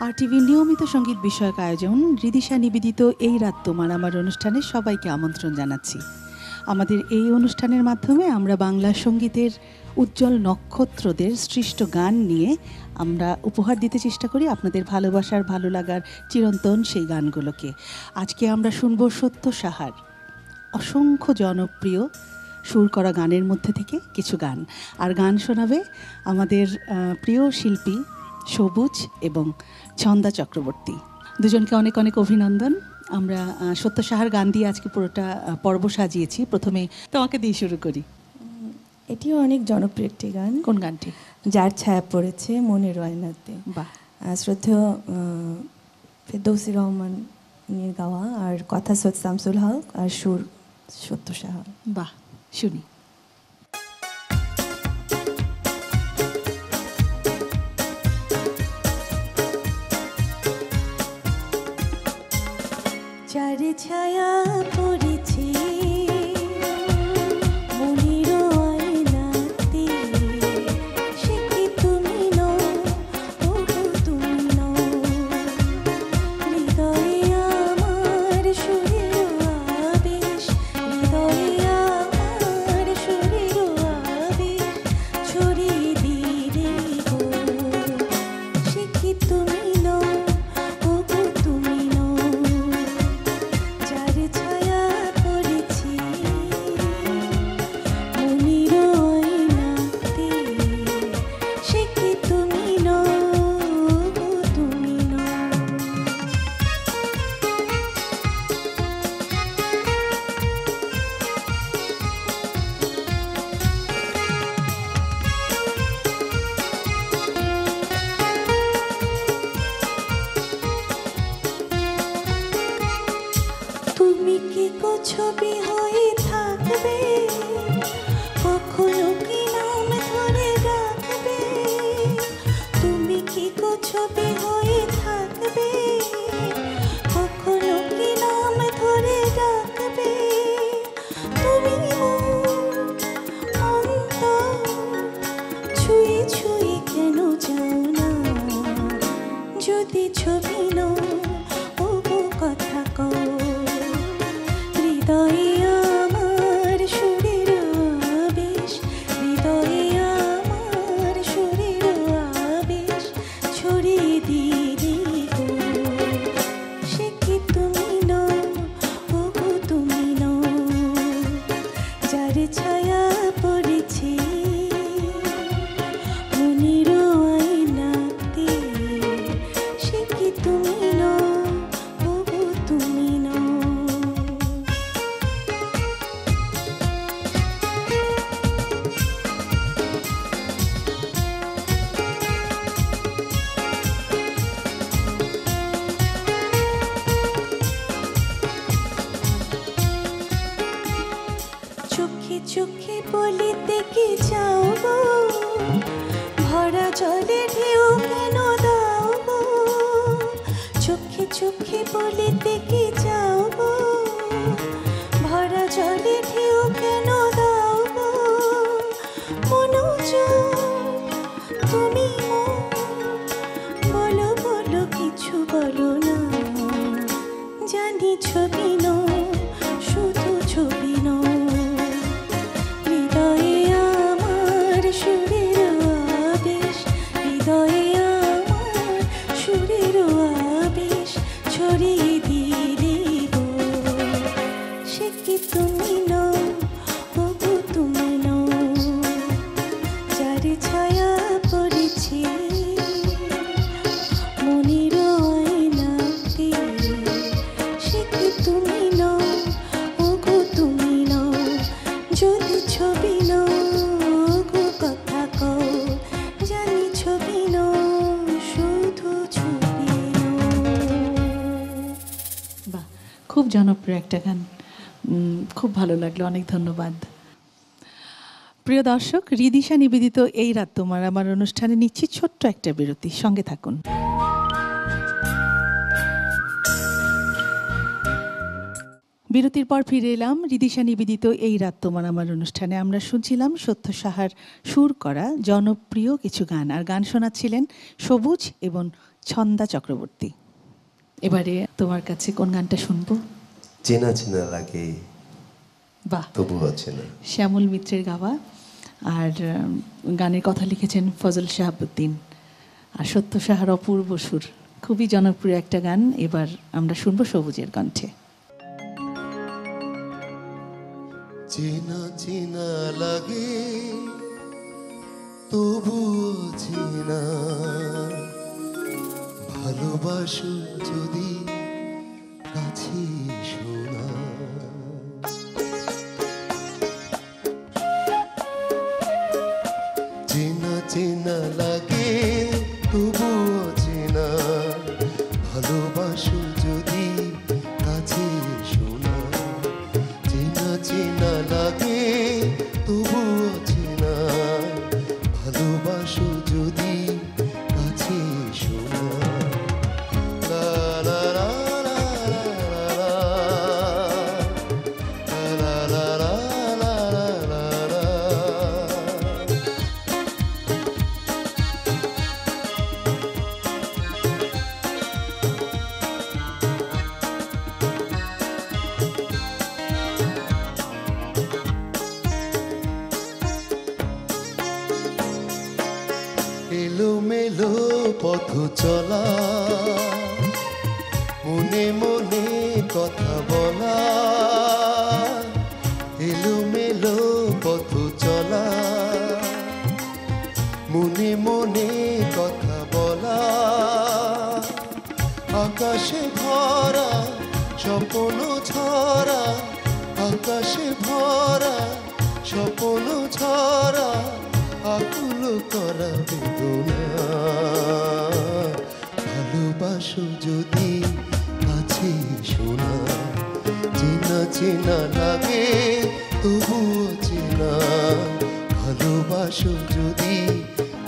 আর টিভির নিয়মিত সঙ্গীত বিষয়ক আয়োজন রিদিশা নিবেদিত এই রাত তোমার আমার অনুষ্ঠানে সবাইকে আমন্ত্রণ জানাচ্ছি। আমাদের এই অনুষ্ঠানের মাধ্যমে আমরা বাংলা সঙ্গীতের উজ্জ্বল নক্ষত্রদের সৃষ্ট গান নিয়ে আমরা উপহার দিতে চেষ্টা করি আপনাদের ভালোবাসার ভালো লাগার চিরন্তন সেই গানগুলোকে। আজকে আমরা শুনব সত্য সাহার অসংখ্য জনপ্রিয় সুর করা গানের মধ্যে থেকে কিছু গান। আর গান শোনাবে আমাদের প্রিয় শিল্পী সবুজ এবং ছন্দা চক্রবর্তী। দুজনকে অনেক অনেক অভিনন্দন। আমরা সত্য সাহার গান দিয়ে আজকে পুরোটা পর্ব সাজিয়েছি। প্রথমে তোমাকে দিয়ে শুরু করি। এটিও অনেক জনপ্রিয় একটি গান। কোন গানটি? যার ছায়া পড়েছে মনের আয়নাতে। বাহ, শ্রদ্ধেয় ফেরদৌসী রহমান নিয়ে গাওয়া, আর কথা সৈয়দ শামসুল হক আর সুর সত্য সাহা। বাহ, শুনি। যার ছায়া পড়েছে ছবি হয়ে থাকবে, কখনো কি নাম ধরে রাখবে? তুমি কি ছবি হয়ে থাকবে, কখনো কি নাম ধরে রাখবে? তুমি ছুঁয়ে ছুঁয়ে কেন যাও না? যদি ছবি নো কথা কও, হৃদয়ে আমার সুরের আবেশ, হৃদয়ে আমার সুরের আবেশ ছড়িয়ে দিলে গো। সে কি তুমি নও, ওগো তুমি নও, যার ছায়া পড়েছে মনের আয়নাতে? সে কি তুমি নও, ওগো তুমি নও। চোখে চোখে বলিতে কি যাও গো, ভরা জলে ঢেউ কেন দাও গো? চোখে চোখে বলিতে কি যাও গো, ভরা জলে ঢেউ কেন দাও গো? মনোজ তুমি বলো বলো কিছু বলো না, জানি ছবি নো শুধু ছবি নো, হৃদয়ে আমার সুরের আবেশ, হৃদয়ে আমার সুরের আবেশ ছড়িয়ে দিলে গো। সে কি তুমি নও, ওগো তুমি নও, যার ছায়া পড়েছে মনের আয়নাতে? সে কি তুমি নও, ওগো তুমি নও, যদি ছবি নও গো কথা কও, জানি ছবি নও শুধু ছবি নও। বাহ, খুব জনপ্রিয় একটা গান। খুব ভালো লাগলো, অনেক ধন্যবাদ। প্রিয় দর্শক, রিদিশা নিবেদিত এই রাত তোমার আমার অনুষ্ঠানে নিচ্ছি ছোট্ট একটা বিরতি, সঙ্গে থাকুন। বিরতির পর ফিরে এলাম রিদিশা নিবেদিত এই রাত তোমার আমার অনুষ্ঠানে। আমরা শুনছিলাম সত্য সাহার সুর করা জনপ্রিয় কিছু গান, আর গান শোনাচ্ছিলেন সবুজ এবং ছন্দা চক্রবর্তী। এবারে তোমার কাছে কোন গানটা শুনবো? চেনা চেনা লাগে, বাহ, তবুও চেনা। শ্যামল মিত্রের গাওয়া, আর গানের কথা লিখেছেন ফজল শাহাবুদ্দিন, আর সত্য সাহার অপূর্ব সুর। খুবই জনপ্রিয় একটা গান। এবার আমরা শুনবো সবুজের কণ্ঠে। চেনা চেনা লাগে, তবুও চেনা, ভালোবাসো যদি কাছে শোনা। চেনা চেনা লাগে, তবুও চেনা, ভালোবাসো যদি কাছে শোনা। চেনা চেনা লাগে, তবুও চেনা, ভালোবাসো যদি কাছে শোনা। লা লা লা লা লা লা লা লা লা লা। এলোমেলো পথ চলা, মনে মনে কথা বলা। এলোমেলো পথ চলা, মনে মনে কথা বলা। আকাশে ভরা স্বপ্ন ছড়া, আকাশে ভরা স্বপ্ন ছড়া, আকুল করা বেদনা। ভালোবাসো যদি কাছে শোনা। চেনা চেনা লাগে, তবুও চেনা, ভালোবাসো যদি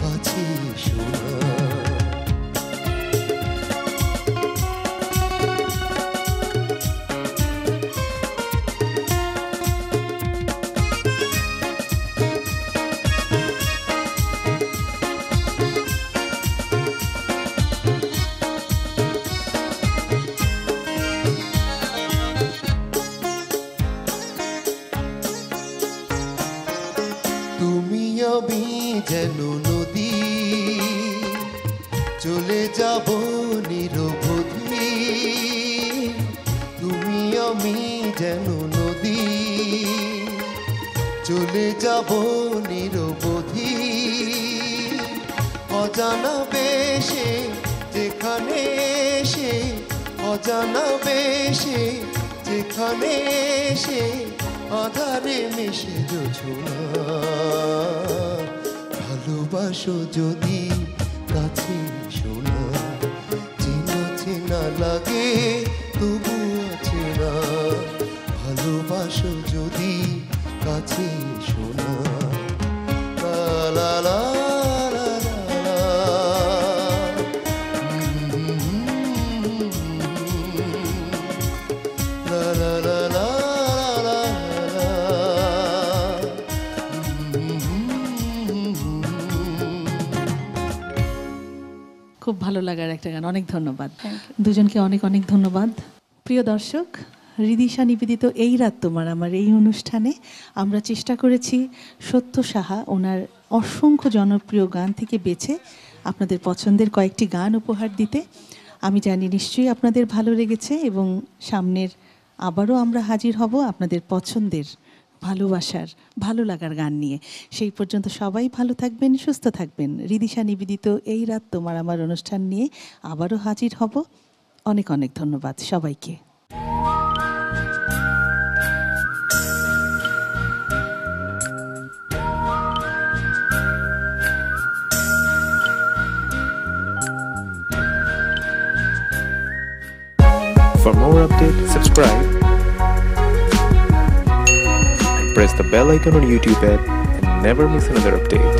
কাছে শোনা। তুমি আমি যেন নদী, চলে যাব নিরবধি। তুমি আমি যেন নদী, চলে যাব নিরবধি। অজানা বেশে যেখানে এসে, অজানা বেশে যেখানে এসে, আধারে মিশে জোছনা। ভালোবাসো যদি কাছে শোনা। চেনা চেনা লাগে, তবুও চেনা, ভালোবাসো যদি কাছে শোনা। লা লা লা লা লা। লা লা লা লা। খুব ভালো লাগার একটা গান। অনেক ধন্যবাদ দুজনকে, অনেক অনেক ধন্যবাদ। প্রিয় দর্শক, হৃদিশা নিবেদিত এই রাত তোমার আমার এই অনুষ্ঠানে আমরা চেষ্টা করেছি সত্য সাহা ওনার অসংখ্য জনপ্রিয় গান থেকে বেছে আপনাদের পছন্দের কয়েকটি গান উপহার দিতে। আমি জানি নিশ্চয়ই আপনাদের ভালো লেগেছে, এবং সামনের আবারও আমরা হাজির হব আপনাদের পছন্দের, ভালোবাসার, ভালো লাগার গান নিয়ে। সেই পর্যন্ত সবাই ভালো থাকবেন, সুস্থ থাকবেন। হৃদিশা নিবেদিত এই রাত তোমার আমার অনুষ্ঠান নিয়ে আবারও হাজির হব। অনেক অনেক ধন্যবাদ সবাইকে। For more updates, subscribe and press the bell icon on YouTube app and never miss another update.